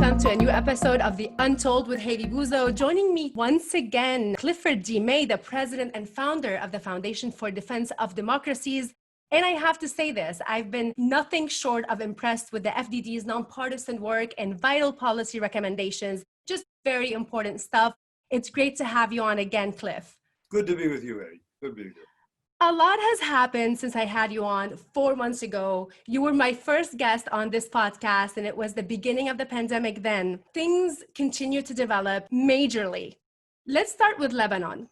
welcome to a new episode of The Untold with Hayley Buzo. Joining me once again, Clifford D, the president and founder of the Foundation for Defense of Democracies. And I have to say this, I've been nothing short of impressed with the FDD's nonpartisan work and vital policy recommendations. Just very important stuff. It's great to have you on again, Cliff. Good to be with you, Eddie. Good to be with you. A lot has happened since I had you on 4 months ago. You were my first guest on this podcast, and it was the beginning of the pandemic then. Things continue to develop majorly. Let's start with Lebanon.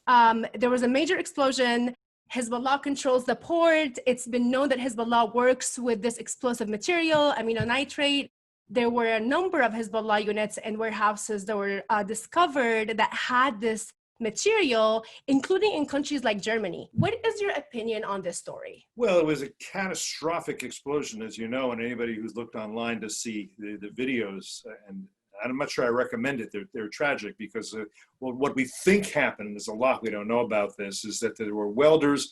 There was a major explosion. Hezbollah controls the port. It's been known that Hezbollah works with this explosive material, amino nitrate. There were a number of Hezbollah units and warehouses that were discovered that had this material, including in countries like Germany. What is your opinion on this story? Well, it was a catastrophic explosion, as you know, and anybody who's looked online to see the videos, and I'm not sure I recommend it. They're tragic because what we think happened, there's a lot we don't know about this, is that there were welders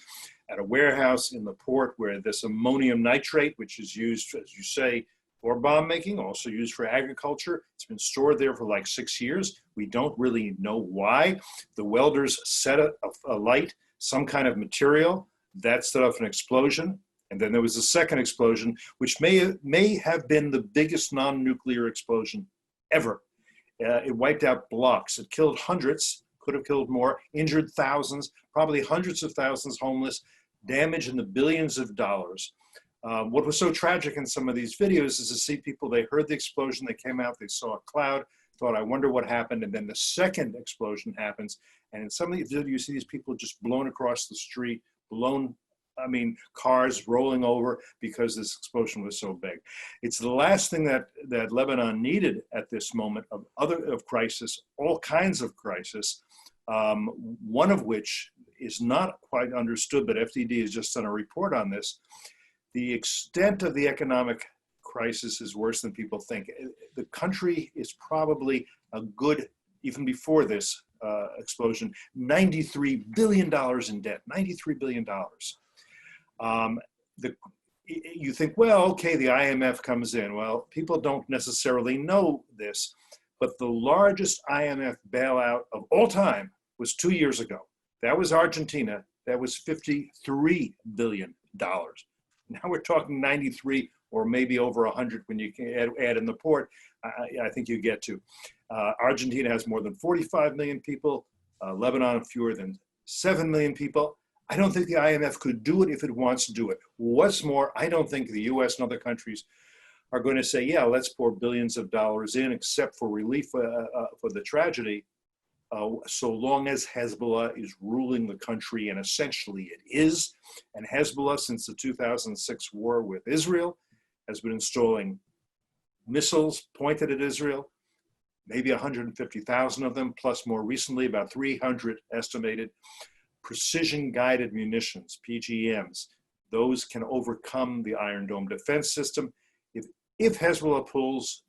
at a warehouse in the port where this ammonium nitrate, which is used, as you say, for bomb making, also used for agriculture. It's been stored there for like 6 years. We don't really know why. The welders set alight some kind of material that set off an explosion. And then there was a second explosion, which may have been the biggest non-nuclear explosion ever. It wiped out blocks. It killed hundreds, could have killed more, injured thousands, probably hundreds of thousands homeless, damage in the billions of dollars. What was so tragic in some of these videos is to see people, they heard the explosion, they came out, they saw a cloud, thought, I wonder what happened, and then the second explosion happens, and in some of these videos, you see these people just blown across the street, cars rolling over because this explosion was so big. It's the last thing that Lebanon needed at this moment of crisis, all kinds of crisis, one of which is not quite understood, but FDD has just done a report on this. The extent of the economic crisis is worse than people think. The country is probably a good, even before this explosion, $93 billion in debt, $93 billion. You think, well, okay, the IMF comes in. Well, people don't necessarily know this, but the largest IMF bailout of all time was 2 years ago. That was Argentina. That was $53 billion. Now we're talking 93 or maybe over 100 when you can add in the port. I think you get to. Argentina has more than 45 million people. Lebanon fewer than 7 million people. I don't think the IMF could do it if it wants to do it. What's more, I don't think the US and other countries are going to say, yeah, let's pour billions of dollars in, except for relief for the tragedy. So long as Hezbollah is ruling the country, and essentially it is. And Hezbollah, since the 2006 war with Israel, has been installing missiles pointed at Israel, maybe 150,000 of them, plus more recently, about 300 estimated, precision-guided munitions, PGMs. Those can overcome the Iron Dome defense system. If Hezbollah pulls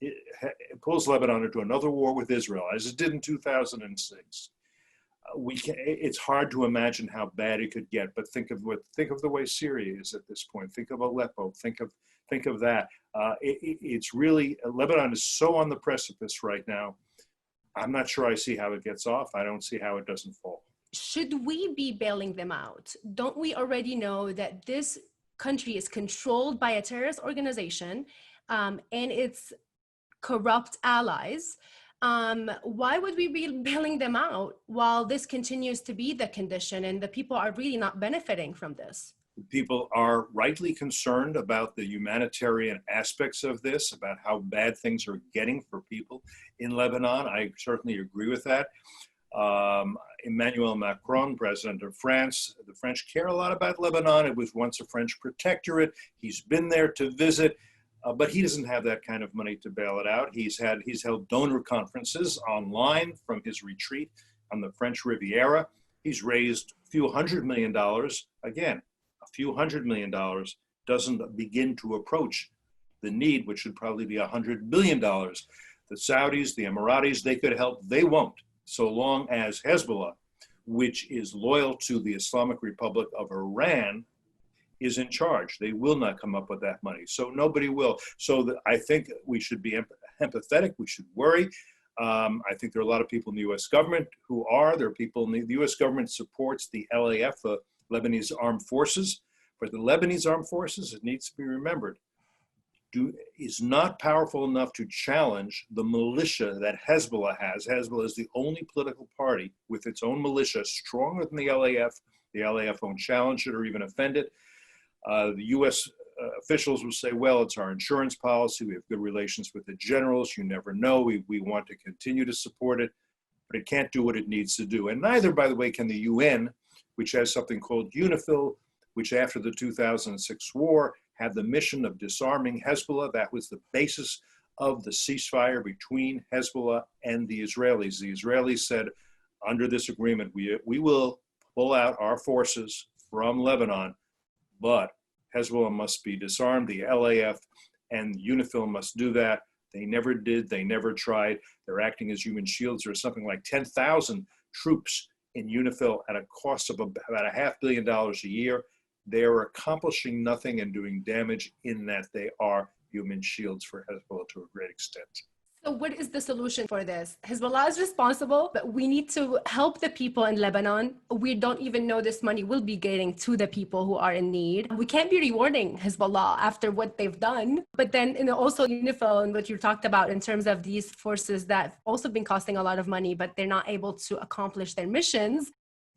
Lebanon into another war with Israel, as it did in 2006, it's hard to imagine how bad it could get. But think of the way Syria is at this point. Think of Aleppo. Think of that. It's really, Lebanon is so on the precipice right now. I'm not sure I see how it gets off. I don't see how it doesn't fall. Should we be bailing them out? Don't we already know that this country is controlled by a terrorist organization and its corrupt allies? Why would we be bailing them out while this continues to be the condition and the people are really not benefiting from this? People are rightly concerned about the humanitarian aspects of this, about how bad things are getting for people in Lebanon. I certainly agree with that. Emmanuel Macron, president of France, the French care a lot about Lebanon. It was once a French protectorate. He's been there to visit. But he doesn't have that kind of money to bail it out. He's held donor conferences online from his retreat on the French Riviera. He's raised a few $100 million. Again, a few $100 million doesn't begin to approach the need, which should probably be $100 billion. The Saudis, the Emiratis, they could help. They won't, so long as Hezbollah, which is loyal to the Islamic Republic of Iran, is in charge. They will not come up with that money. So nobody will. So I think we should be empathetic. We should worry. I think there are a lot of people in the U.S. government who are. There are people in the U.S. government supports the LAF, the Lebanese Armed Forces. But the Lebanese Armed Forces, it needs to be remembered, is not powerful enough to challenge the militia that Hezbollah has. Hezbollah is the only political party with its own militia stronger than the LAF. The LAF won't challenge it or even offend it. The U.S. Officials will say, well, it's our insurance policy. We have good relations with the generals. You never know. We want to continue to support it, but it can't do what it needs to do. And neither, by the way, can the UN, which has something called UNIFIL, which after the 2006 war had the mission of disarming Hezbollah. That was the basis of the ceasefire between Hezbollah and the Israelis. The Israelis said, under this agreement, we will pull out our forces from Lebanon, but Hezbollah must be disarmed. The LAF and UNIFIL must do that. They never did. They never tried. They're acting as human shields. There's something like 10,000 troops in UNIFIL at a cost of about $500 million a year. They are accomplishing nothing and doing damage in that they are human shields for Hezbollah to a great extent. So what is the solution for this? Hezbollah is responsible, but we need to help the people in Lebanon. We don't even know this money will be getting to the people who are in need. We can't be rewarding Hezbollah after what they've done. But then also UNIFIL and what you talked about in terms of these forces that have also been costing a lot of money, but they're not able to accomplish their missions.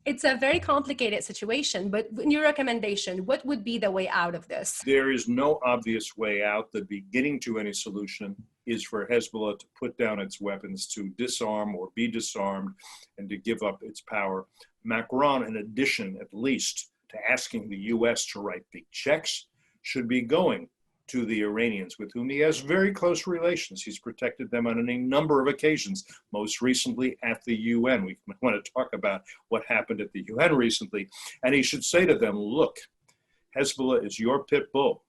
It's a very complicated situation, but in your recommendation, what would be the way out of this? There is no obvious way out. The beginning to any solution is for Hezbollah to put down its weapons, to disarm or be disarmed, and to give up its power. Macron, in addition, at least, to asking the U.S. to write big checks, should be going to the Iranians, with whom he has very close relations. He's protected them on any number of occasions, most recently at the UN. We want to talk about what happened at the UN recently. And he should say to them, look, Hezbollah is your pit bull.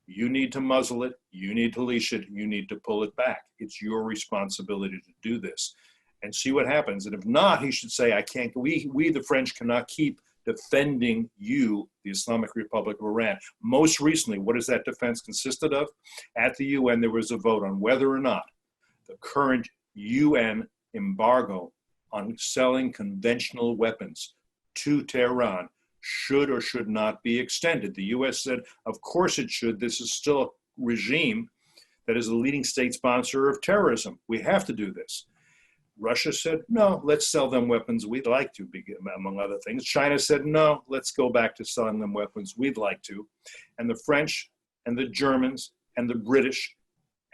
You need to muzzle it. You need to leash it. You need to pull it back. It's your responsibility to do this. And see what happens. And if not, he should say, we the French cannot keep defending you, the Islamic Republic of Iran. Most recently, what has that defense consisted of? At the UN, there was a vote on whether or not the current UN embargo on selling conventional weapons to Tehran should or should not be extended. The US said, of course it should. This is still a regime that is a leading state sponsor of terrorism. We have to do this. Russia said, no, let's sell them weapons we'd like to, among other things. China said, no, let's go back to selling them weapons we'd like to. And the French and the Germans and the British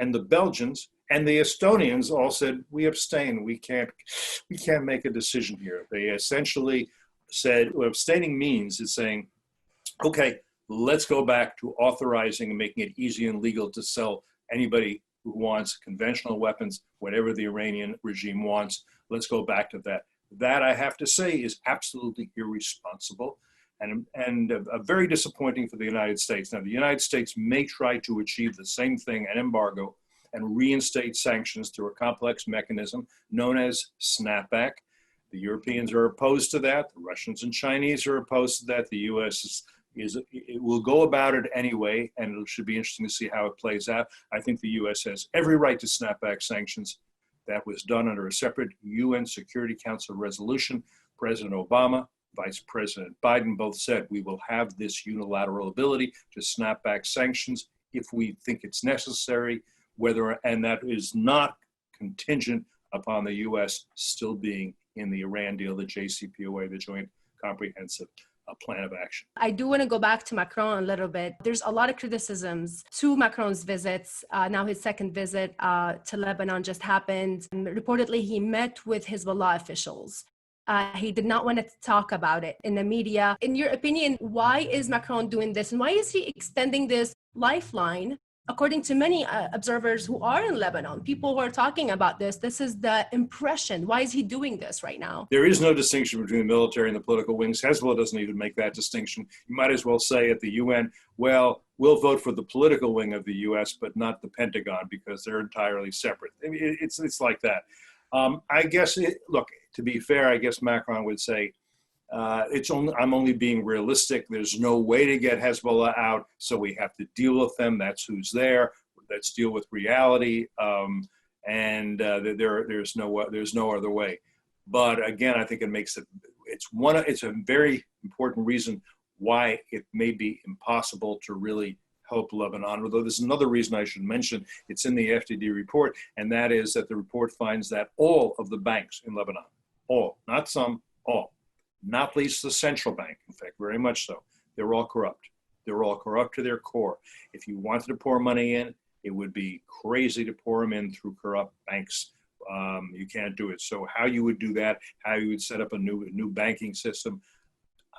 and the Belgians and the Estonians all said, we abstain. We can't make a decision here. They essentially said, what abstaining means is saying, okay, let's go back to authorizing and making it easy and legal to sell anybody who wants conventional weapons, whatever the Iranian regime wants. Let's go back to that. That, I have to say, is absolutely irresponsible and very disappointing for the United States. Now, the United States may try to achieve the same thing, an embargo, and reinstate sanctions through a complex mechanism known as snapback. The Europeans are opposed to that. The Russians and Chinese are opposed to that. The U.S. it will go about it anyway, and it should be interesting to see how it plays out. I think the U.S. has every right to snap back sanctions. That was done under a separate UN Security Council resolution. President Obama, Vice President Biden both said we will have this unilateral ability to snap back sanctions if we think it's necessary, and that is not contingent upon the U.S. still being in the Iran deal, the JCPOA, the Joint Comprehensive Plan of Action. I do want to go back to Macron a little bit. There's a lot of criticisms to Macron's visits. Now his second visit to Lebanon just happened. And reportedly, he met with Hezbollah officials. He did not want to talk about it in the media. In your opinion, why is Macron doing this? And why is he extending this lifeline? According to many observers who are in Lebanon, people who are talking about this is the impression. Why is he doing this right now? There is no distinction between the military and the political wings. Hezbollah doesn't even make that distinction. You might as well say at the UN, well, we'll vote for the political wing of the US, but not the Pentagon, because they're entirely separate. I mean, it's like that. I guess, look, to be fair, I guess Macron would say, I'm only being realistic. There's no way to get Hezbollah out, so we have to deal with them. That's who's there. Let's deal with reality. and there's no other way. But again, I think it makes it, it's a very important reason why it may be impossible to really help Lebanon. Although there's another reason I should mention, it's in the FDD report, and that is that the report finds that all of the banks in Lebanon, all, not some, all, not least the central bank, in fact, very much so, they're all corrupt. They're all corrupt to their core. If you wanted to pour money in, it would be crazy to pour them in through corrupt banks. You can't do it. So how you would do that, how you would set up a new banking system,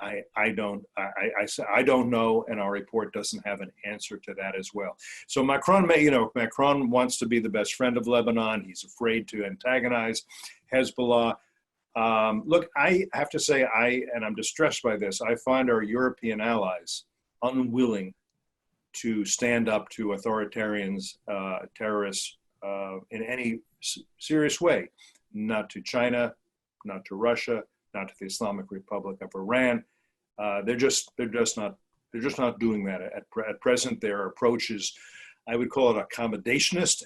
I don't know, and our report doesn't have an answer to that as well. So Macron wants to be the best friend of Lebanon. He's afraid to antagonize Hezbollah. Look, I have to say, and I'm distressed by this, I find our European allies unwilling to stand up to authoritarians, terrorists in any serious way, not to China, not to Russia, not to the Islamic Republic of Iran. They're just not doing that at present. Their approach is, I would call it accommodationist,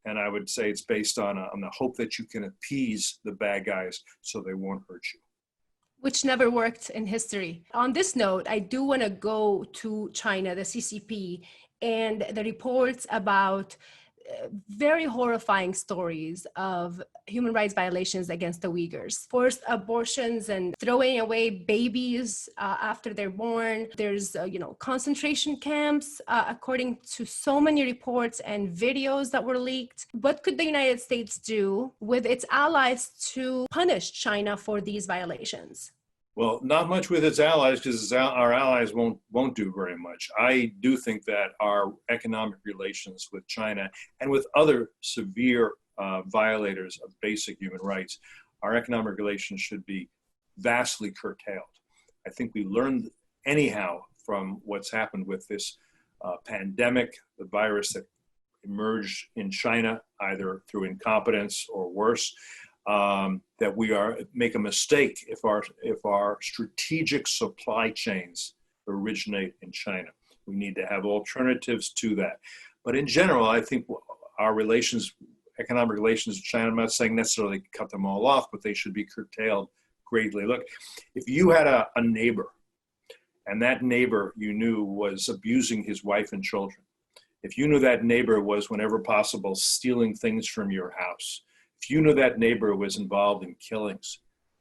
and I would say it's based on the hope that you can appease the bad guys so they won't hurt you. Which never worked in history. On this note, I do want to go to China, the CCP, and the reports about very horrifying stories of human rights violations against the Uyghurs, forced abortions and throwing away babies after they're born. There's, concentration camps, according to so many reports and videos that were leaked. What could the United States do with its allies to punish China for these violations? Well, not much with its allies, because our allies won't do very much. I do think that our economic relations with China and with other severe violators of basic human rights, our economic relations should be vastly curtailed. I think we learned anyhow from what's happened with this pandemic, the virus that emerged in China, either through incompetence or worse, that we make a mistake if our strategic supply chains originate in China. We need to have alternatives to that. But in general, I think our economic relations with China, I'm not saying necessarily cut them all off, but they should be curtailed greatly. Look, if you had a neighbor, and that neighbor you knew was abusing his wife and children, if you knew that neighbor was, whenever possible, stealing things from your house, if you knew that neighbor was involved in killings,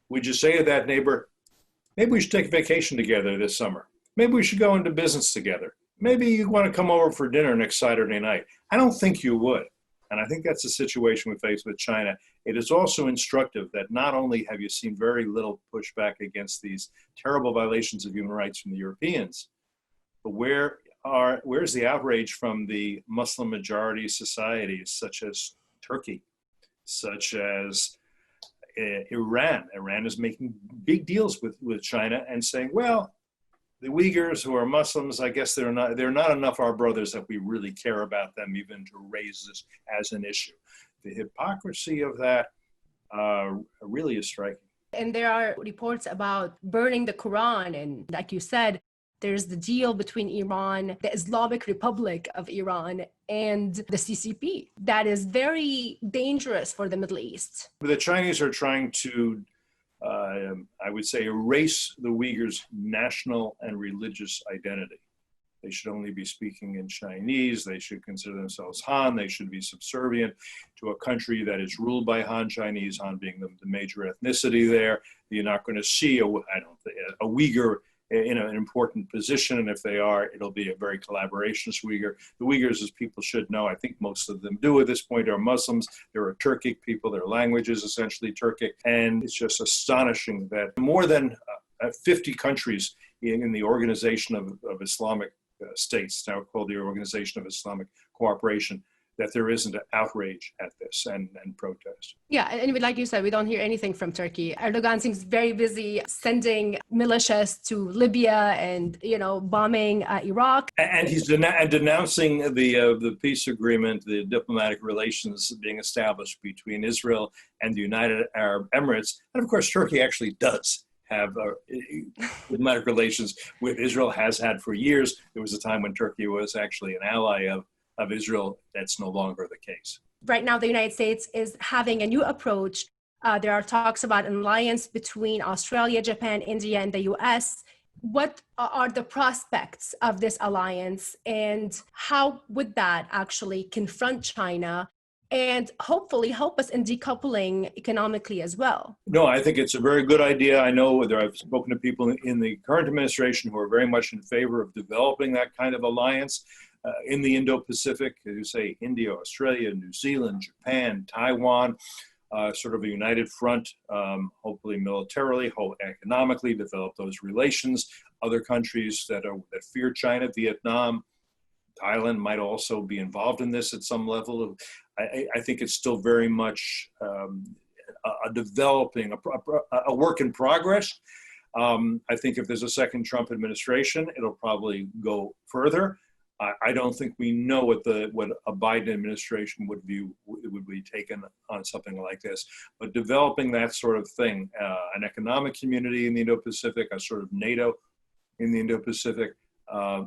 would you say to that neighbor, maybe we should take a vacation together this summer? Maybe we should go into business together. Maybe you want to come over for dinner next Saturday night. I don't think you would. And I think that's the situation we face with China. It is also instructive that not only have you seen very little pushback against these terrible violations of human rights from the Europeans, but where's the outrage from the Muslim majority societies such as Turkey, such as Iran. Iran is making big deals with China and saying, well, the Uyghurs who are Muslims, I guess they're not enough our brothers that we really care about them even to raise this as an issue. The hypocrisy of that really is striking. And there are reports about burning the Quran. And like you said, there's the deal between Iran, the Islamic Republic of Iran, and the CCP. That is very dangerous for the Middle East. The Chinese are trying to, I would say, erase the Uyghurs' national and religious identity. They should only be speaking in Chinese. They should consider themselves Han. They should be subservient to a country that is ruled by Han Chinese, Han being the major ethnicity there. You're not going to see a Uyghur in an important position, and if they are, it'll be a very collaborationist Uyghur. The Uyghurs, as people should know, I think most of them do at this point, are Muslims. They're a Turkic people. Their language is essentially Turkic, and it's just astonishing that more than 50 countries in the Organization of Islamic States, now called the Organization of Islamic Cooperation, that there isn't an outrage at this and protest. Yeah, and like you said, we don't hear anything from Turkey. Erdogan seems very busy sending militias to Libya and, bombing Iraq. And he's denouncing the peace agreement, the diplomatic relations being established between Israel and the United Arab Emirates. And of course, Turkey actually does have diplomatic relations with Israel, has had for years. There was a time when Turkey was actually an ally of Israel. That's no longer the case. Right now, the United States is having a new approach. There are talks about an alliance between Australia, Japan, India, and the US. What are the prospects of this alliance, and how would that actually confront China and hopefully help us in decoupling economically as well? No, I think it's a very good idea. I know whether I've spoken to people in the current administration who are very much in favor of developing that kind of alliance in the Indo-Pacific. As you say, India, Australia, New Zealand, Japan, Taiwan, sort of a united front, hopefully militarily, economically, develop those relations. Other countries that fear China, Vietnam, Thailand might also be involved in this at some level. I think it's still very much a developing, a work in progress. I think if there's a second Trump administration, it'll probably go further. I don't think we know what a Biden administration would be taken on something like this. But developing that sort of thing, an economic community in the Indo-Pacific, a sort of NATO in the Indo-Pacific, I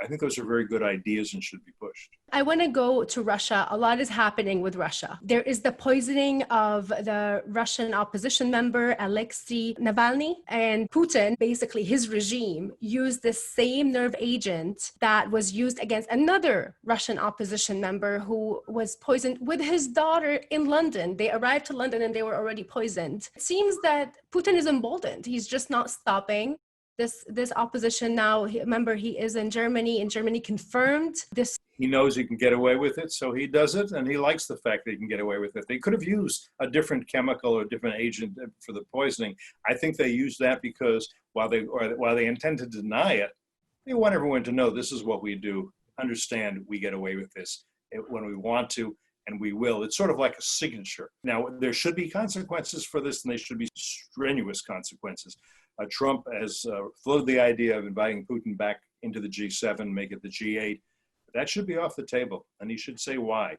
think those are very good ideas and should be pushed. I want to go to Russia. A lot is happening with Russia. There is the poisoning of the Russian opposition member, Alexi Navalny, and Putin, basically his regime, used the same nerve agent that was used against another Russian opposition member who was poisoned with his daughter in London. They arrived to London and they were already poisoned. It seems that Putin is emboldened. He's just not stopping. This opposition now, remember, he is in Germany, and Germany confirmed this. He knows he can get away with it, so he does it, and he likes the fact that he can get away with it. They could have used a different chemical or a different agent for the poisoning. I think they used that because while they intend to deny it, they want everyone to know this is what we do. Understand we get away with this when we want to, and we will. It's sort of like a signature. Now, there should be consequences for this, and they should be strenuous consequences. Trump has floated the idea of inviting Putin back into the G7, make it the G8. That should be off the table, and he should say why.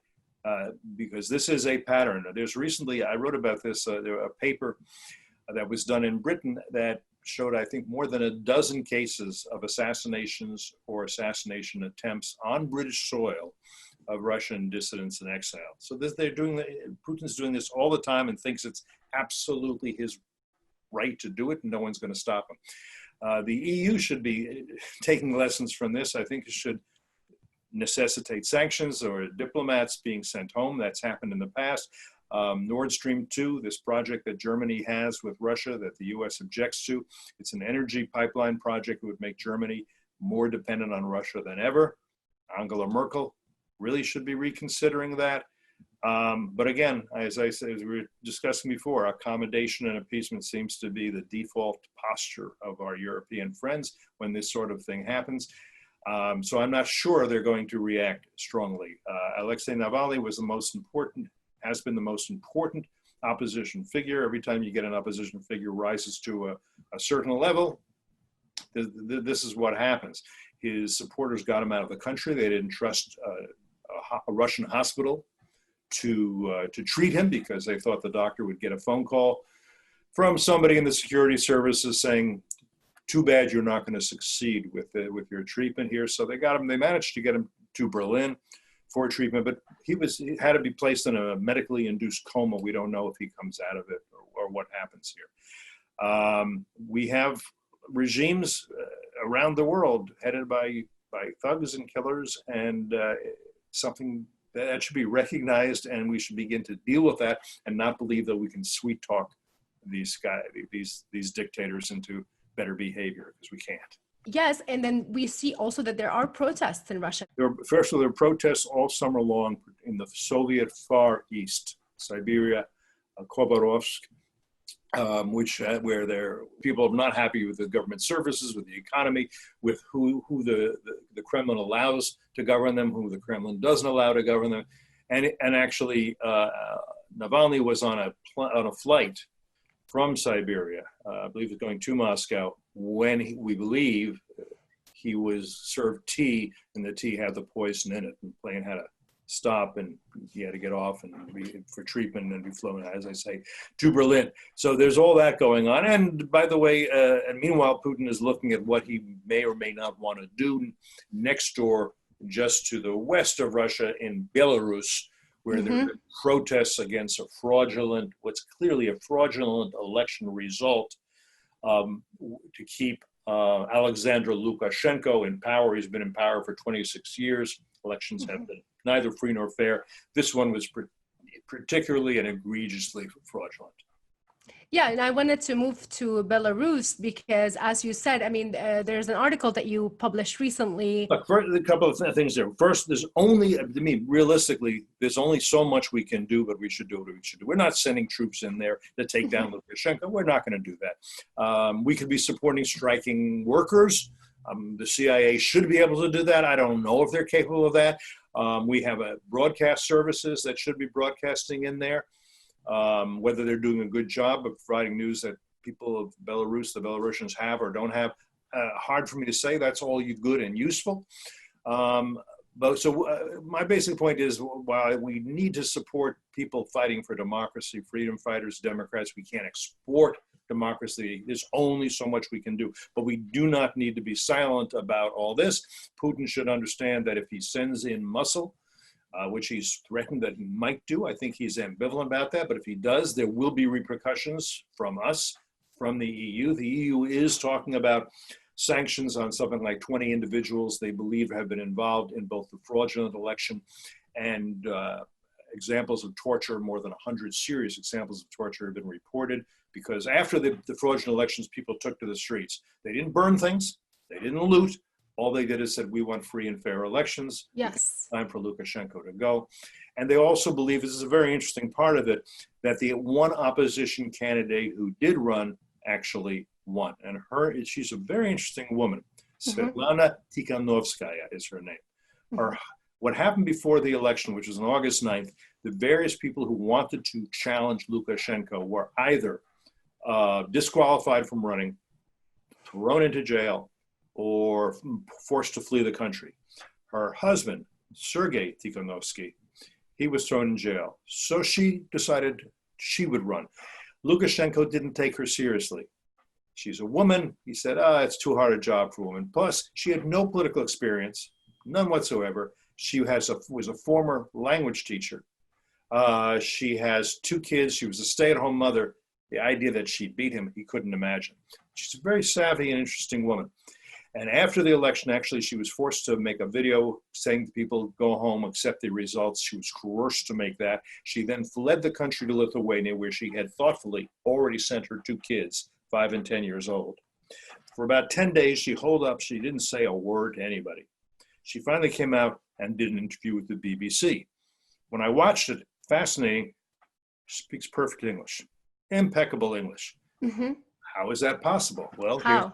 Because this is a pattern. There's recently, I wrote about this, a paper that was done in Britain that showed, I think, more than a dozen cases of assassinations or assassination attempts on British soil of Russian dissidents in exile. So Putin's doing this all the time and thinks it's absolutely his right to do it, and no one's going to stop him. The EU should be taking lessons from this. I think it should necessitate sanctions or diplomats being sent home. That's happened in the past. Nord Stream 2, this project that Germany has with Russia that the US objects to, it's an energy pipeline project that would make Germany more dependent on Russia than ever. Angela Merkel really should be reconsidering that. But again, as I said, as we were discussing before, accommodation and appeasement seems to be the default posture of our European friends when this sort of thing happens. So I'm not sure they're going to react strongly. Alexei Navalny has been the most important opposition figure. Every time you get an opposition figure rises to a certain level, this is what happens. His supporters got him out of the country. They didn't trust a Russian hospital to treat him because they thought the doctor would get a phone call from somebody in the security services saying, too bad you're not going to succeed with your treatment here. So they managed to get him to Berlin for treatment, but he had to be placed in a medically induced coma. We don't know if he comes out of it or what happens here. We have regimes around the world headed by thugs and killers, and something that should be recognized, and we should begin to deal with that and not believe that we can sweet talk these dictators into better behavior, because we can't. Yes, and then we see also that there are protests in Russia. First of all, there are protests all summer long in the Soviet Far East, Siberia, Khabarovsk, where people are not happy with the government services, with the economy, with who the Kremlin allows to govern them, who the Kremlin doesn't allow to govern them, and actually Navalny was on a flight from Siberia, I believe it was going to Moscow, when we believe he was served tea, and the tea had the poison in it. And the plane had to stop, and he had to get off for treatment and be flown, as I say, to Berlin. So there's all that going on. And by the way, and meanwhile, Putin is looking at what he may or may not want to do next door, just to the west of Russia in Belarus, where there are protests against what's clearly a fraudulent election result, to keep Alexander Lukashenko in power. He's been in power for 26 years. Elections have been neither free nor fair. This one was particularly and egregiously fraudulent. Yeah, and I wanted to move to Belarus because, as you said, I mean, there's an article that you published recently. Look, first, a couple of things there. First, realistically, there's only so much we can do, but we should do what we should do. We're not sending troops in there to take down Lukashenko. We're not going to do that. We could be supporting striking workers. The CIA should be able to do that. I don't know if they're capable of that. We have broadcast services that should be broadcasting in there. Whether they're doing a good job of providing news that people of Belarus, the Belarusians, have or don't have, hard for me to say. That's all good and useful. My basic point is, while we need to support people fighting for democracy, freedom fighters, Democrats, we can't export democracy. There's only so much we can do. But we do not need to be silent about all this. Putin should understand that if he sends in muscle, which he's threatened that he might do. I think he's ambivalent about that, but if he does, there will be repercussions from us, from the EU. The EU is talking about sanctions on something like 20 individuals they believe have been involved in both the fraudulent election and examples of torture. More than 100 serious examples of torture have been reported because after the fraudulent elections, people took to the streets. They didn't burn things, they didn't loot. All they did is said, we want free and fair elections. Yes. It's time for Lukashenko to go. And they also believe, this is a very interesting part of it, that the one opposition candidate who did run actually won. And she's a very interesting woman. Svetlana Tikhanovskaya is her name. What happened before the election, which was on August 9th, the various people who wanted to challenge Lukashenko were either disqualified from running, thrown into jail, or forced to flee the country. Her husband, Sergei Tikhanovsky, he was thrown in jail. So she decided she would run. Lukashenko didn't take her seriously. She's a woman. He said, it's too hard a job for a woman. Plus, she had no political experience, none whatsoever. She was a former language teacher. She has 2 kids. She was a stay-at-home mother. The idea that she'd beat him, he couldn't imagine. She's a very savvy and interesting woman. And after the election, actually, she was forced to make a video saying to people, go home, accept the results. She was coerced to make that. She then fled the country to Lithuania, where she had thoughtfully already sent her 2 kids, 5 and 10 years old. For about 10 days, she holed up. She didn't say a word to anybody. She finally came out and did an interview with the BBC. When I watched it, fascinating, she speaks perfect English, impeccable English. How is that possible? Well,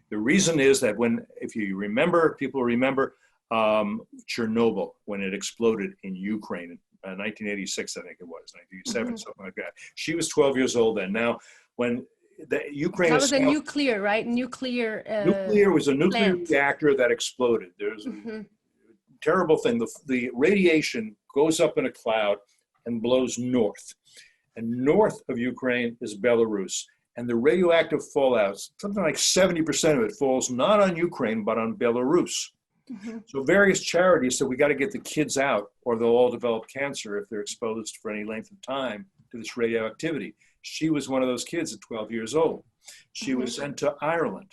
the reason is that if you remember, people remember Chernobyl, when it exploded in Ukraine in 1986, I think it was, 1987, something like that. She was 12 years old then. Now, when the Ukraine— That was a nuclear, right? Nuclear was a nuclear reactor that exploded. There's a terrible thing. The radiation goes up in a cloud and blows north. And north of Ukraine is Belarus. And the radioactive fallout, something like 70% of it falls not on Ukraine, but on Belarus. So various charities said, we got to get the kids out or they'll all develop cancer if they're exposed for any length of time to this radioactivity. She was one of those kids at 12 years old. She was sent to Ireland.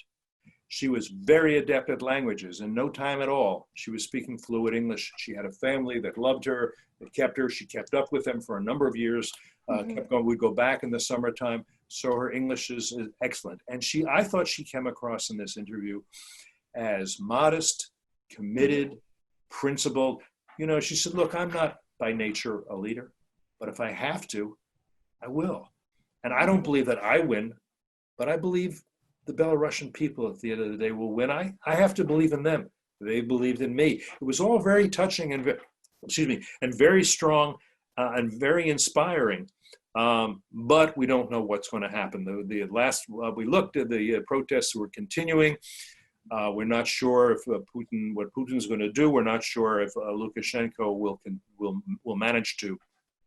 She was very adept at languages. In no time at all, she was speaking fluent English. She had a family that loved her, that kept her. She kept up with them for a number of years, kept going. We'd go back in the summertime. So her English is excellent. And I thought she came across in this interview as modest, committed, principled. You know, she said, look, I'm not by nature a leader, but if I have to, I will. And I don't believe that I win, but I believe the Belarusian people at the end of the day will win. I have to believe in them. They believed in me. It was all very touching and very strong and very inspiring. But we don't know what's going to happen. We looked at the protests were continuing. We're not sure if what Putin's going to do. We're not sure if Lukashenko will manage to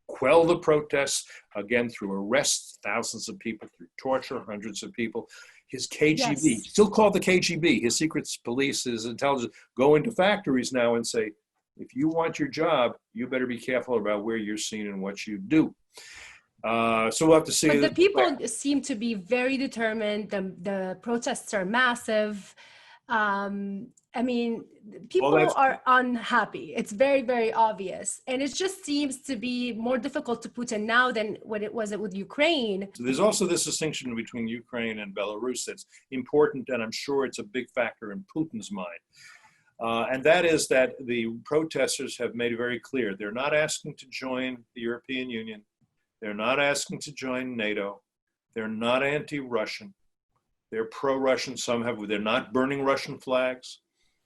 quell the protests, again, through arrests, thousands of people, through torture, hundreds of people. His KGB, still called the KGB, his secret police, his intelligence, go into factories now and say, if you want your job, you better be careful about where you're seen and what you do. So we'll have to see. But the people seem to be very determined. The protests are massive. I mean, people are unhappy. It's very, very obvious. And it just seems to be more difficult to Putin now than what it was with Ukraine. So there's also this distinction between Ukraine and Belarus that's important, and I'm sure it's a big factor in Putin's mind. And that is that the protesters have made it very clear they're not asking to join the European Union. They're not asking to join NATO. They're not anti-Russian. They're pro-Russian. They're not burning Russian flags.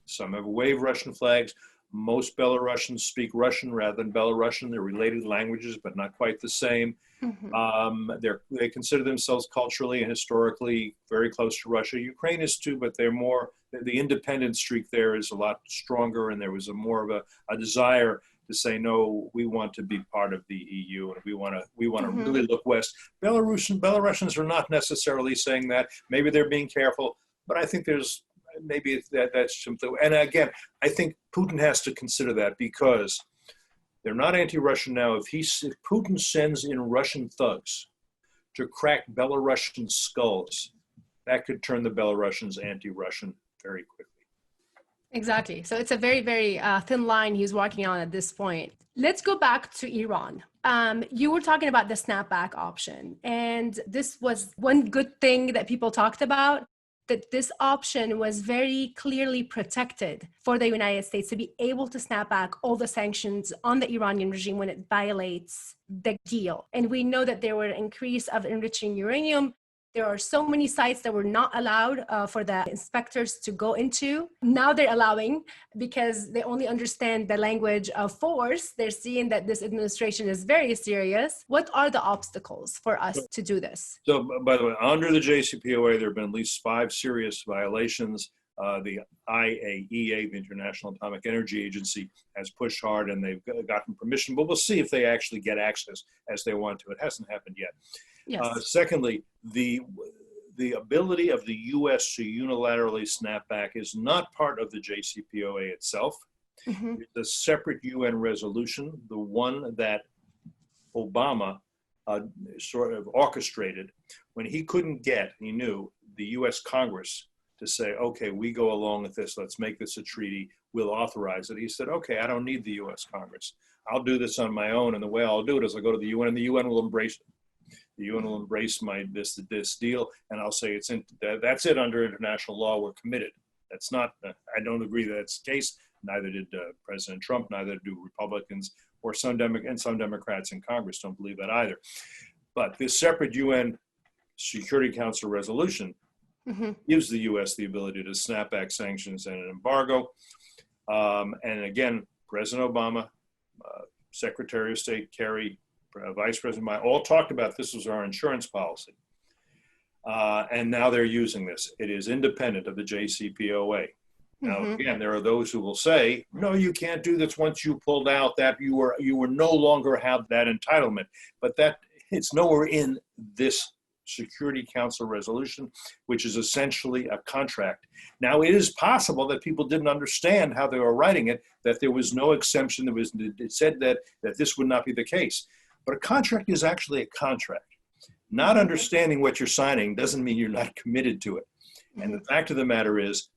Some have waved Russian flags. Most Belarusians speak Russian rather than Belarusian. They're related languages, but not quite the same. Mm-hmm. They consider themselves culturally and historically very close to Russia. Ukraine is too, but they're more, the independent streak there is a lot stronger, and there was more of a desire to say, no, we want to be part of the EU, and we want to mm-hmm. really look west. Belarusians are not necessarily saying that. Maybe they're being careful, but I think there's maybe that's something. And again, I think Putin has to consider that, because they're not anti-Russian now. If Putin sends in Russian thugs to crack Belarusian skulls, that could turn the Belarusians anti-Russian very quickly. Exactly. So it's a very, very thin line he's walking on at this point. Let's go back to Iran. You were talking about the snapback option, and this was one good thing that people talked about, that this option was very clearly protected for the United States to be able to snap back all the sanctions on the Iranian regime when it violates the deal. And we know that there were an increase of enriching uranium. There are so many sites that were not allowed for the inspectors to go into. Now they're allowing, because they only understand the language of force. They're seeing that this administration is very serious. What are the obstacles for us to do this? So, by the way, under the JCPOA, there have been at least 5 serious violations. The IAEA, the International Atomic Energy Agency, has pushed hard, and they've gotten permission, but we'll see if they actually get access as they want to. It hasn't happened yet. Yes. Secondly, the ability of the U.S. to unilaterally snap back is not part of the JCPOA itself. Mm-hmm. It's a separate UN resolution, the one that Obama sort of orchestrated when he couldn't get, he knew, the U.S. Congress to say, okay, we go along with this, let's make this a treaty, we'll authorize it. He said, okay, I don't need the U.S. Congress. I'll do this on my own, and the way I'll do it is I'll go to the UN, and the UN will embrace it. The UN will embrace this deal, and I'll say that's it under international law. We're committed. That's not. I don't agree that that's the case. Neither did President Trump. Neither do Republicans or some Democrats in Congress don't believe that either. But this separate UN Security Council resolution mm-hmm. gives the U.S. the ability to snap back sanctions and an embargo. And again, President Obama, Secretary of State Kerry, Vice President Biden, all talked about this was our insurance policy. And now they're using this. It is independent of the JCPOA. Now, mm-hmm. again, there are those who will say, no, you can't do this once you pulled out, that you were no longer have that entitlement. But that it's nowhere in this Security Council resolution, which is essentially a contract. Now, it is possible that people didn't understand how they were writing it, that there was no exemption. It said that this would not be the case. But a contract is actually a contract. Not understanding what you're signing doesn't mean you're not committed to it. And the fact of the matter is,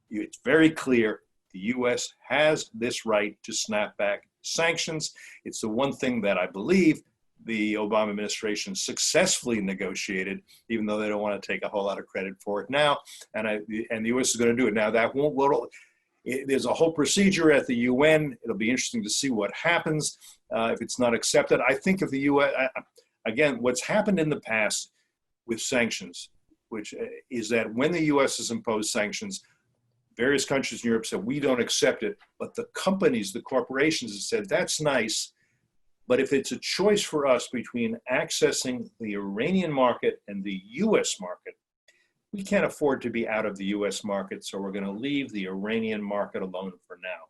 it's very clear the U.S. has this right to snap back sanctions. It's the one thing that I believe the Obama administration successfully negotiated, even though they don't want to take a whole lot of credit for it now. And the U.S. is going to do it. Now, that won't. There's a whole procedure at the UN. It'll be interesting to see what happens if it's not accepted. I think if the UN, again, what's happened in the past with sanctions, which is that when the US has imposed sanctions, various countries in Europe said, we don't accept it. But the companies, the corporations have said, that's nice. But if it's a choice for us between accessing the Iranian market and the US market, we can't afford to be out of the US market, so we're going to leave the Iranian market alone for now.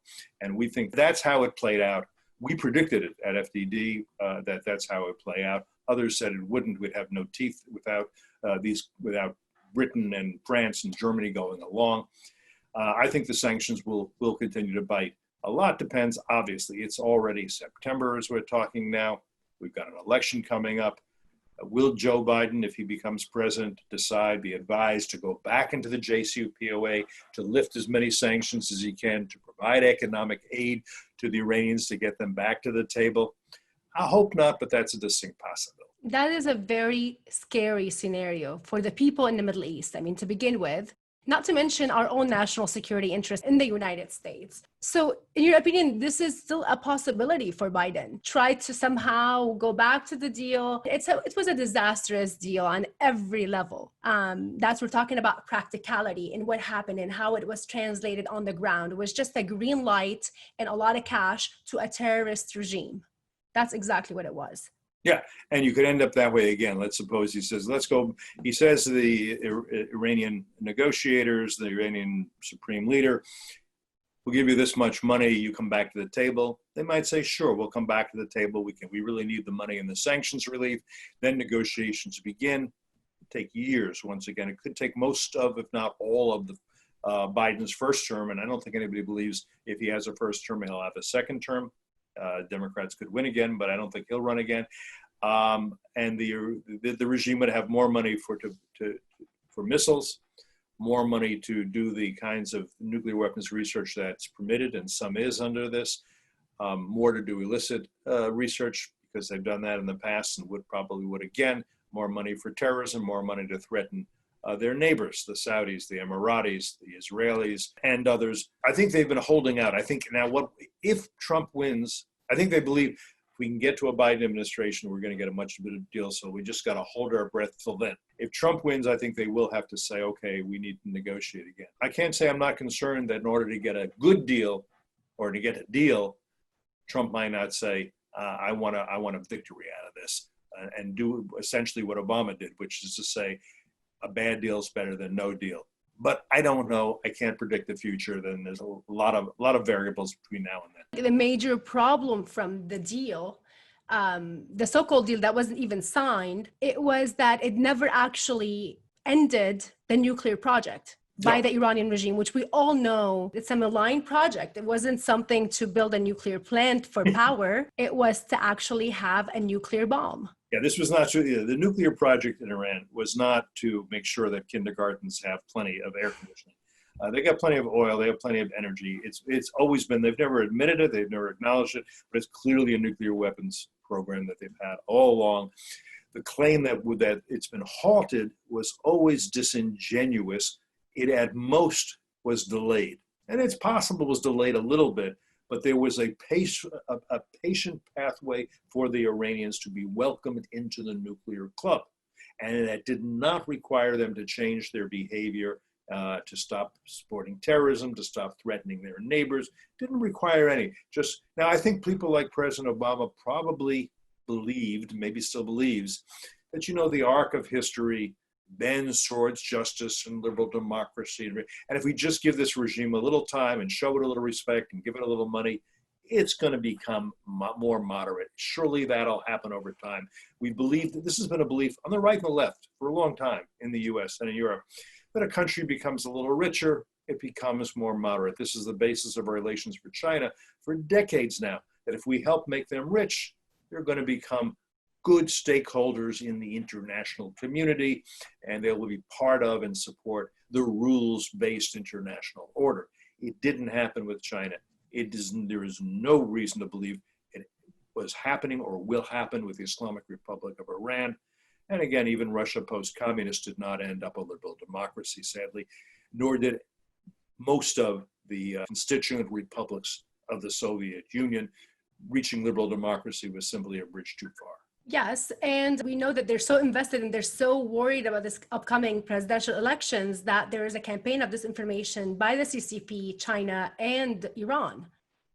And we think that's how it played out. We predicted it at FDD, that's how it played out. Others said it wouldn't. We'd have no teeth without Britain and France and Germany going along. I think the sanctions will continue to bite. A lot depends, obviously. It's already September as we're talking now. We've got an election coming up. Will Joe Biden, if he becomes president, be advised to go back into the JCPOA, to lift as many sanctions as he can, to provide economic aid to the Iranians to get them back to the table? I hope not, but that's a distinct possibility. That is a very scary scenario for the people in the Middle East. I mean, to begin with, not to mention our own national security interests in the United States. So in your opinion, this is still a possibility for Biden? Try to somehow go back to the deal. It was a disastrous deal on every level. We're talking about practicality and what happened and how it was translated on the ground. It was just a green light and a lot of cash to a terrorist regime. That's exactly what it was. Yeah, and you could end up that way again. Let's suppose he says, let's go. He says to the Iranian negotiators, the Iranian supreme leader, we'll give you this much money, you come back to the table. They might say, sure, we'll come back to the table. We really need the money in the sanctions relief. Then negotiations begin. It'll take years. Once again, it could take most of, if not all of the Biden's first term. And I don't think anybody believes if he has a first term, he'll have a second term. Democrats could win again, but I don't think he'll run again. And the regime would have more money for missiles, more money to do the kinds of nuclear weapons research that's permitted, and some is under this, more to do illicit research because they've done that in the past and probably would again, more money for terrorism, more money to threaten their neighbors, the Saudis, the Emiratis, the Israelis, and others. I think they've been holding out. I think now if Trump wins, I think they believe if we can get to a Biden administration, we're going to get a much better deal. So we just got to hold our breath till then. If Trump wins, I think they will have to say, okay, we need to negotiate again. I can't say I'm not concerned that in order to get a good deal or to get a deal, Trump might not say, I want a victory out of this and do essentially what Obama did, which is to say, a bad deal is better than no deal. But I don't know. I can't predict the future. Then there's a lot of variables between now and then. The major problem from the deal, the so-called deal that wasn't even signed, it was that it never actually ended the nuclear project by the Iranian regime, which we all know it's a malign project. It wasn't something to build a nuclear plant for power. It was to actually have a nuclear bomb. Yeah, this was not true. The nuclear project in Iran was not to make sure that kindergartens have plenty of air conditioning. They got plenty of oil. They have plenty of energy. It's always been, they've never admitted it. They've never acknowledged it, but it's clearly a nuclear weapons program that they've had all along. The claim that it's been halted was always disingenuous. It at most was delayed. And it's possible it was delayed a little bit, but there was a patient pathway for the Iranians to be welcomed into the nuclear club. And that did not require them to change their behavior, to stop supporting terrorism, to stop threatening their neighbors. Didn't require any. Now, I think people like President Obama probably believed, maybe still believes, that, the arc of history bends towards justice and liberal democracy. And if we just give this regime a little time and show it a little respect and give it a little money, it's going to become more moderate. Surely that'll happen over time. We believe that this has been a belief on the right and the left for a long time in the US and in Europe, that a country becomes a little richer, it becomes more moderate. This is the basis of our relations with China for decades now, that if we help make them rich, they're going to become good stakeholders in the international community, and they will be part of and support the rules-based international order. It didn't happen with China. There is no reason to believe it was happening or will happen with the Islamic Republic of Iran. And again, even Russia post-communist did not end up a liberal democracy, sadly, nor did most of the constituent republics of the Soviet Union. Reaching liberal democracy was simply a bridge too far. Yes, and we know that they're so invested and they're so worried about this upcoming presidential elections that there is a campaign of disinformation by the CCP, China, and Iran,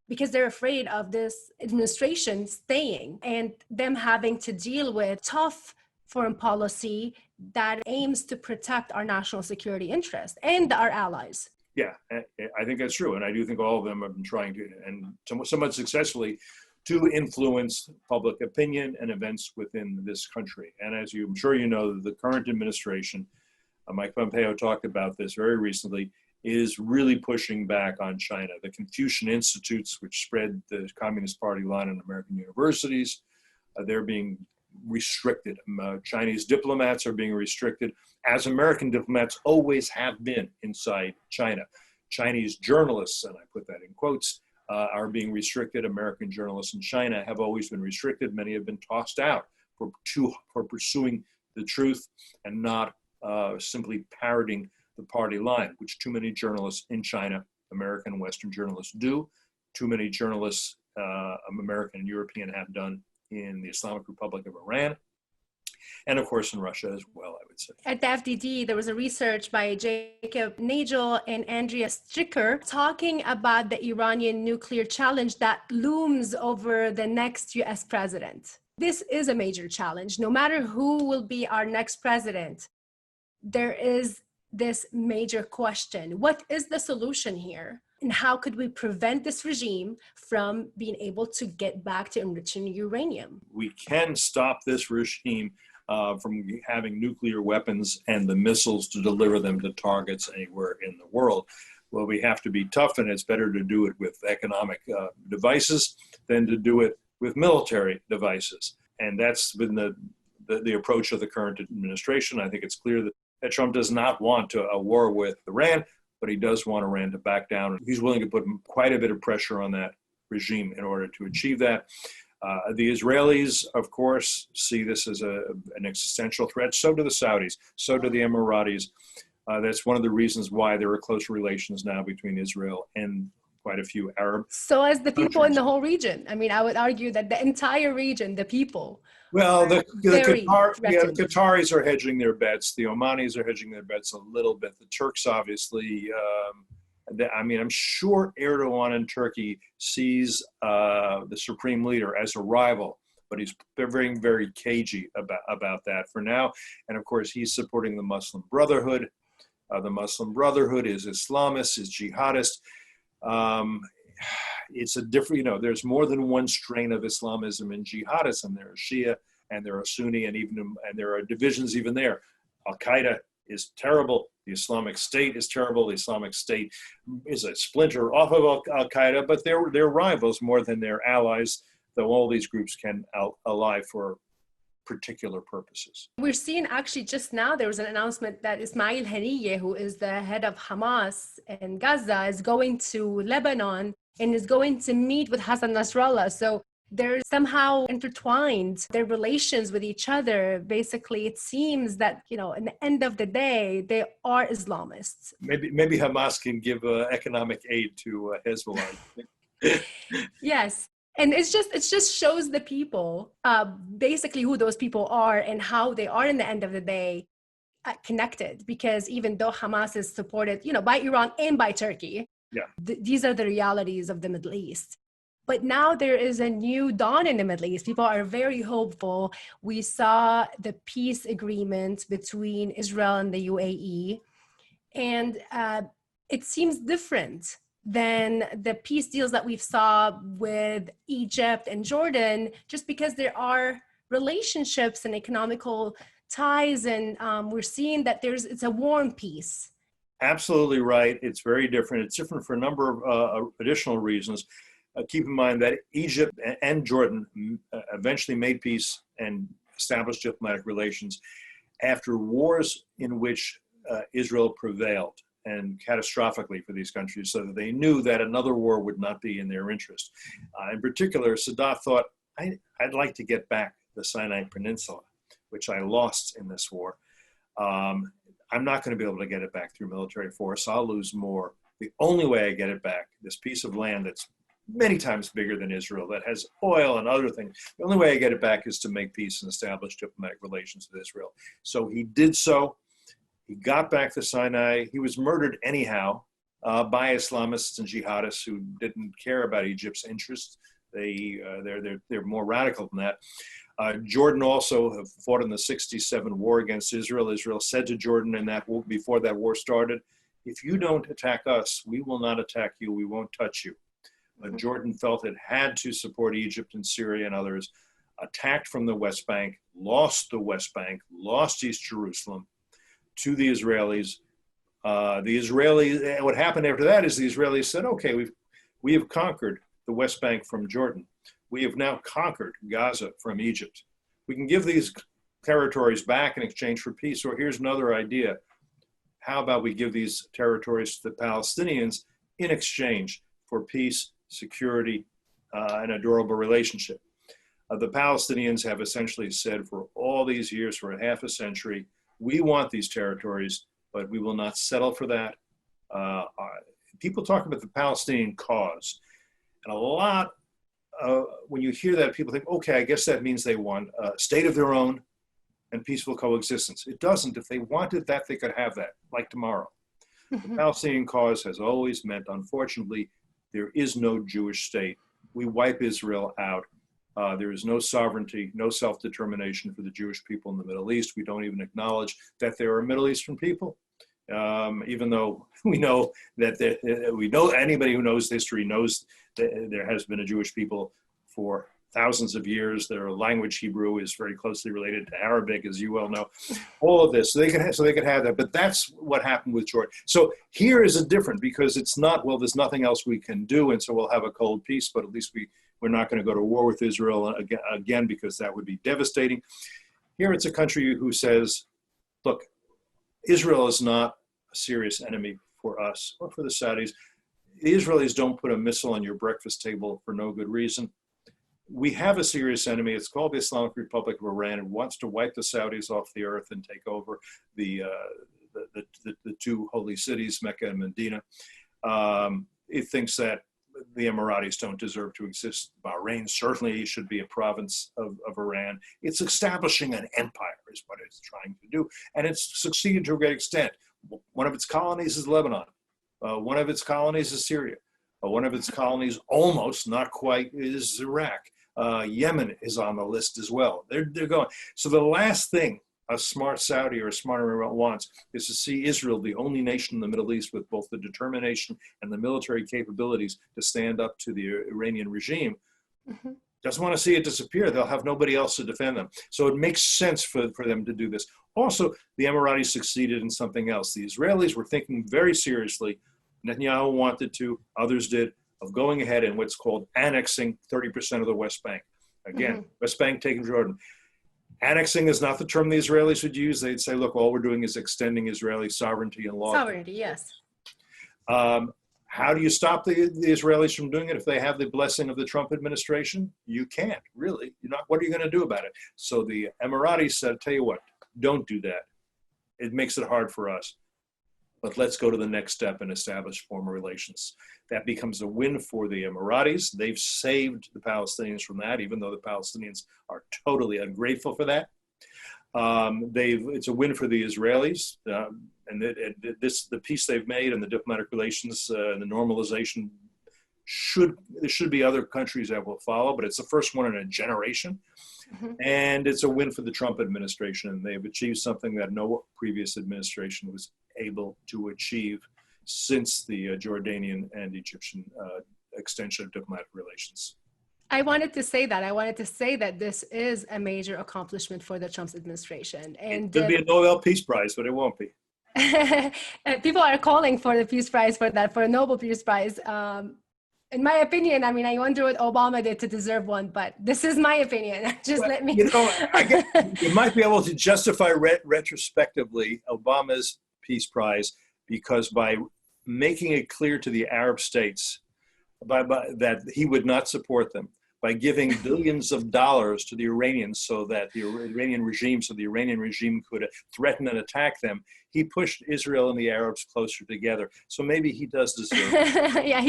because they're afraid of this administration staying and them having to deal with tough foreign policy that aims to protect our national security interests and our allies. Yeah, I think that's true. And I do think all of them have been trying to, and somewhat successfully, to influence public opinion and events within this country. And as I'm sure you know, the current administration, Mike Pompeo talked about this very recently, is really pushing back on China. The Confucian Institutes, which spread the Communist Party line in American universities, they're being restricted. Chinese diplomats are being restricted, as American diplomats always have been inside China. Chinese journalists, and I put that in quotes, are being restricted. American journalists in China have always been restricted. Many have been tossed out for pursuing the truth and not simply parroting the party line, which too many journalists in China, American and Western journalists do. Too many journalists, American and European, have done in the Islamic Republic of Iran, and of course in Russia as well, I would say. At the FDD, there was a research by Jacob Nagel and Andrea Stricker talking about the Iranian nuclear challenge that looms over the next US president. This is a major challenge. No matter who will be our next president, there is this major question. What is the solution here? And how could we prevent this regime from being able to get back to enriching uranium? We can stop this regime from having nuclear weapons and the missiles to deliver them to targets anywhere in the world. Well, we have to be tough, and it's better to do it with economic devices than to do it with military devices. And that's been the approach of the current administration. I think it's clear that Trump does not want a war with Iran, but he does want Iran to back down. He's willing to put quite a bit of pressure on that regime in order to achieve that. The Israelis, of course, see this as an existential threat. So do the Saudis. So do the Emiratis. That's one of the reasons why there are close relations now between Israel and quite a few Arab. So as the people in the whole region. I mean, I would argue that the entire region, the people. Well, the Qataris are hedging their bets. The Omanis are hedging their bets a little bit. The Turks, obviously, I'm sure Erdogan in Turkey sees the supreme leader as a rival, but he's very, very cagey about that for now. And of course, he's supporting the Muslim Brotherhood. The Muslim Brotherhood is Islamist, is jihadist. It's a different, there's more than one strain of Islamism and jihadism. There are Shia and there are Sunni, and there are divisions even there. Al-Qaeda is terrible. The Islamic State is terrible. The Islamic State is a splinter off of Al-Qaeda, but they're rivals more than they're allies, though all these groups can ally for particular purposes. We're seeing actually just now, there was an announcement that Ismail Haniyeh, who is the head of Hamas in Gaza, is going to Lebanon and is going to meet with Hassan Nasrallah. So they're somehow intertwined, their relations with each other. Basically, it seems that, in the end of the day, they are Islamists. Maybe Hamas can give economic aid to Hezbollah. Yes. And it just shows the people, basically who those people are and how they are in the end of the day connected. Because even though Hamas is supported, by Iran and by Turkey, these are the realities of the Middle East. But now there is a new dawn in the Middle East. People are very hopeful. We saw the peace agreement between Israel and the UAE, and it seems different than the peace deals that we've saw with Egypt and Jordan, just because there are relationships and economical ties, and we're seeing that it's a warm peace. Absolutely right. It's very different. It's different for a number of additional reasons. Keep in mind that Egypt and Jordan eventually made peace and established diplomatic relations after wars in which Israel prevailed, and catastrophically for these countries, so that they knew that another war would not be in their interest. In particular, Sadat thought, I'd like to get back the Sinai Peninsula, which I lost in this war. I'm not going to be able to get it back through military force. I'll lose more. The only way I get it back, this piece of land that's many times bigger than Israel, that has oil and other things, the only way I get it back is to make peace and establish diplomatic relations with Israel. So he did so. He got back the Sinai. He was murdered anyhow by Islamists and jihadists who didn't care about Egypt's interests. They're more radical than that. Jordan also fought in the '67 war against Israel. Israel said to Jordan in that war, before that war started, if you don't attack us, we will not attack you. We won't touch you. Jordan felt it had to support Egypt and Syria and others, attacked from the West Bank, lost the West Bank, lost East Jerusalem to the Israelis, The Israelis, what happened after that is the Israelis said, okay, we have conquered the West Bank from Jordan. We have now conquered Gaza from Egypt. We can give these territories back in exchange for peace. Or here's another idea. How about we give these territories to the Palestinians in exchange for peace, security, and a durable relationship? The Palestinians have essentially said for all these years, for a half a century, we want these territories, but we will not settle for that. People talk about the Palestinian cause, and a lot, when you hear that, people think, okay, I guess that means they want a state of their own and peaceful coexistence. It doesn't. If they wanted that, they could have that, like tomorrow. The Palestinian cause has always meant, unfortunately, there is no Jewish state. We wipe Israel out. There is no sovereignty, no self-determination for the Jewish people in the Middle East. We don't even acknowledge that there are Middle Eastern people, even though we know that anybody who knows history knows that there has been a Jewish people for thousands of years. Their language, Hebrew, is very closely related to Arabic, as you well know. All of this, so they could have that. But that's what happened with Jordan. So here is a different, because it's not, well, there's nothing else we can do, and so we'll have a cold peace. But at least we're not going to go to war with Israel again, because that would be devastating. Here it's a country who says, look, Israel is not a serious enemy for us or for the Saudis. The Israelis don't put a missile on your breakfast table for no good reason. We have a serious enemy. It's called the Islamic Republic of Iran. It wants to wipe the Saudis off the earth and take over the two holy cities, Mecca and Medina. It thinks that the Emiratis don't deserve to exist. Bahrain certainly should be a province of Iran. It's establishing an empire is what it's trying to do. And it's succeeded to a great extent. One of its colonies is Lebanon. One of its colonies is Syria. One of its colonies, almost, not quite, is Iraq. Yemen is on the list as well. They're going. So the last thing a smart Saudi or a smart Iran wants is to see Israel the only nation in the Middle East with both the determination and the military capabilities to stand up to the Iranian regime. Doesn't want to see it disappear. They'll have nobody else to defend them. So it makes sense for them to do this. Also, the Emiratis succeeded in something else. The Israelis were thinking very seriously, Netanyahu wanted to, others did, of going ahead and what's called annexing 30% of the West Bank. Again, West Bank taking Jordan. Annexing is not the term the Israelis would use. They'd say, look, all we're doing is extending Israeli sovereignty and law. Sovereignty, yes. How do you stop the Israelis from doing it if they have the blessing of the Trump administration? You can't, really. What are you going to do about it? So the Emiratis said, tell you what, don't do that. It makes it hard for us. But let's go to the next step and establish formal relations. That becomes a win for the Emiratis. They've saved the Palestinians from that, even though the Palestinians are totally ungrateful for that. It's a win for the Israelis, and the peace they've made and the diplomatic relations and the normalization there should be other countries that will follow, but it's the first one in a generation. And it's a win for the Trump administration, and they've achieved something that no previous administration was able to achieve since the Jordanian and Egyptian extension of diplomatic relations. I wanted to say that this is a major accomplishment for the Trump administration. And it could be a Nobel Peace Prize, but it won't be. People are calling for the Peace Prize for a Nobel Peace Prize. In my opinion, I mean, I wonder what Obama did to deserve one, but this is my opinion. Let me. I guess you might be able to justify retrospectively Obama's Peace Prize, because by making it clear to the Arab states that he would not support them, by giving billions of dollars to the Iranians so that the Iranian regime could threaten and attack them, he pushed Israel and the Arabs closer together. So maybe he does deserve it. Yeah,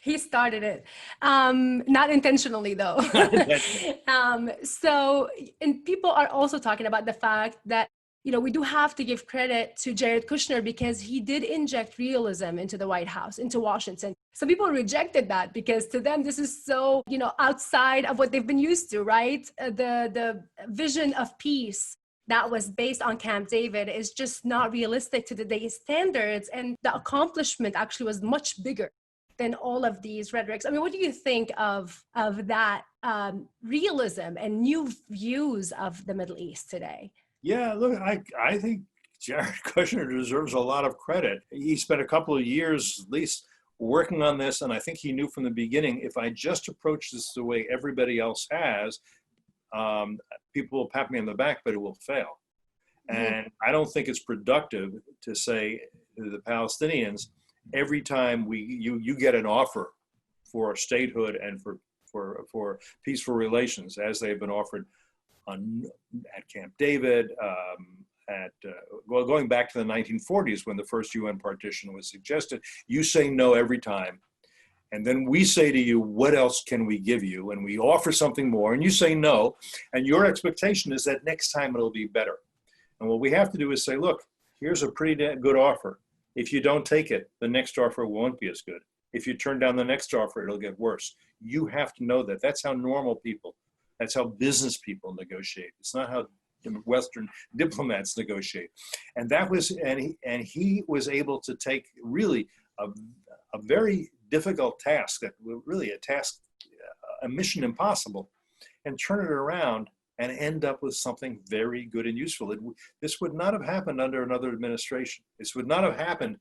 he started it. Not intentionally, though. And people are also talking about the fact that, we do have to give credit to Jared Kushner, because he did inject realism into the White House, into Washington. Some people rejected that because to them, this is so, outside of what they've been used to, right? The vision of peace that was based on Camp David is just not realistic to today's standards. And the accomplishment actually was much bigger than all of these rhetorics. I mean, what do you think of that realism and new views of the Middle East today? Yeah, look, I think Jared Kushner deserves a lot of credit. He spent a couple of years at least working on this, and I think he knew from the beginning, if I just approach this the way everybody else has, people will pat me on the back, but it will fail. And I don't think it's productive to say to the Palestinians, every time you get an offer for statehood and for peaceful relations, as they've been offered at Camp David, going back to the 1940s when the first UN partition was suggested, you say no every time. And then we say to you, what else can we give you? And we offer something more, and you say no. And your expectation is that next time it'll be better. And what we have to do is say, look, here's a pretty good offer. If you don't take it, the next offer won't be as good. If you turn down the next offer, it'll get worse. You have to know that. That's how normal people, that's how business people negotiate. It's not how Western diplomats negotiate. And that was, and he was able to take really a very difficult task, that really a mission impossible, and turn it around and end up with something very good and useful. This would not have happened under another administration. This would not have happened.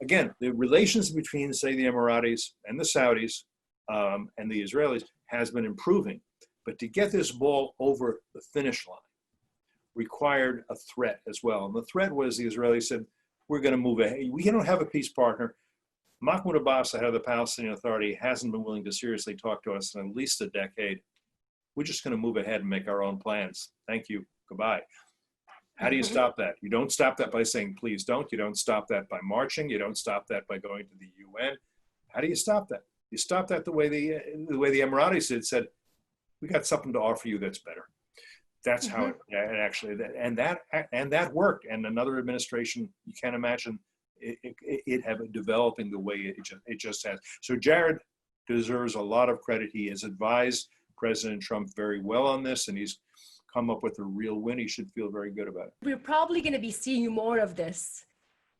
Again, the relations between, say, the Emiratis and the Saudis and the Israelis has been improving. But to get this ball over the finish line required a threat as well. And the threat was the Israelis said, we're going to move ahead. We don't have a peace partner. Mahmoud Abbas, the head of the Palestinian Authority, hasn't been willing to seriously talk to us in at least a decade. We're just going to move ahead and make our own plans. Thank you. Goodbye. How do you stop that? You don't stop that by saying, please don't. You don't stop that by marching. You don't stop that by going to the UN. How do you stop that? You stop that the way the Emiratis did, said, we got something to offer you that's better. That's how it actually, and that worked. And another administration, you can't imagine it have developing the way it just has. So Jared deserves a lot of credit. He has advised President Trump very well on this, and he's come up with a real win. He should feel very good about it. We're probably going to be seeing more of this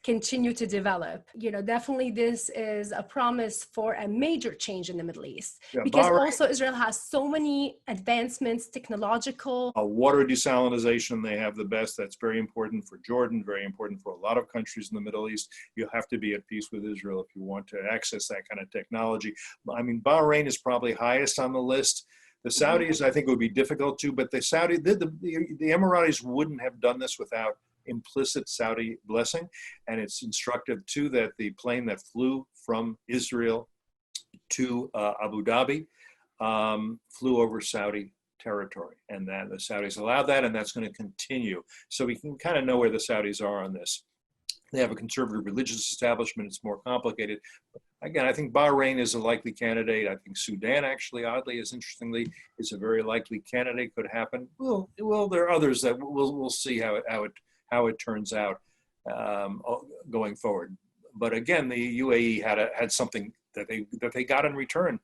continue to develop. Definitely this is a promise for a major change in the Middle East. Yeah, because also Israel has so many advancements, technological. Water desalinization, they have the best. That's very important for Jordan, very important for a lot of countries in the Middle East. You have to be at peace with Israel if you want to access that kind of technology. I mean, Bahrain is probably highest on the list. The Saudis, I think, would be difficult to, but the Emiratis wouldn't have done this without implicit Saudi blessing. And it's instructive too that the plane that flew from Israel to Abu Dhabi flew over Saudi territory, and that the Saudis allowed that, and that's going to continue. So we can kind of know where the Saudis are on this. They have a conservative religious establishment. It's more complicated. But again, I think Bahrain is a likely candidate. I think Sudan, actually, oddly, interestingly, is a very likely candidate. Could happen. Well, there are others that we'll see how it turns out going forward. But again, the UAE had something that they got in return,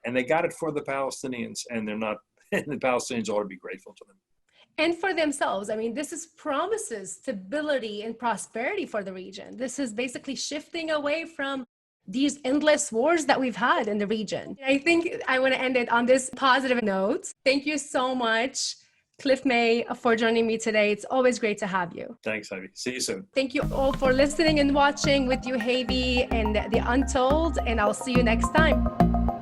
and they got it for the Palestinians, and they're not. And the Palestinians ought to be grateful to them. And for themselves. I mean, this is promises stability and prosperity for the region. This is basically shifting away from these endless wars that we've had in the region. I think I want to end it on this positive note. Thank you so much, Cliff May, for joining me today. It's always great to have you. Thanks, Ivy. See you soon. Thank you all for listening and watching with you, Havi, and The Untold, and I'll see you next time.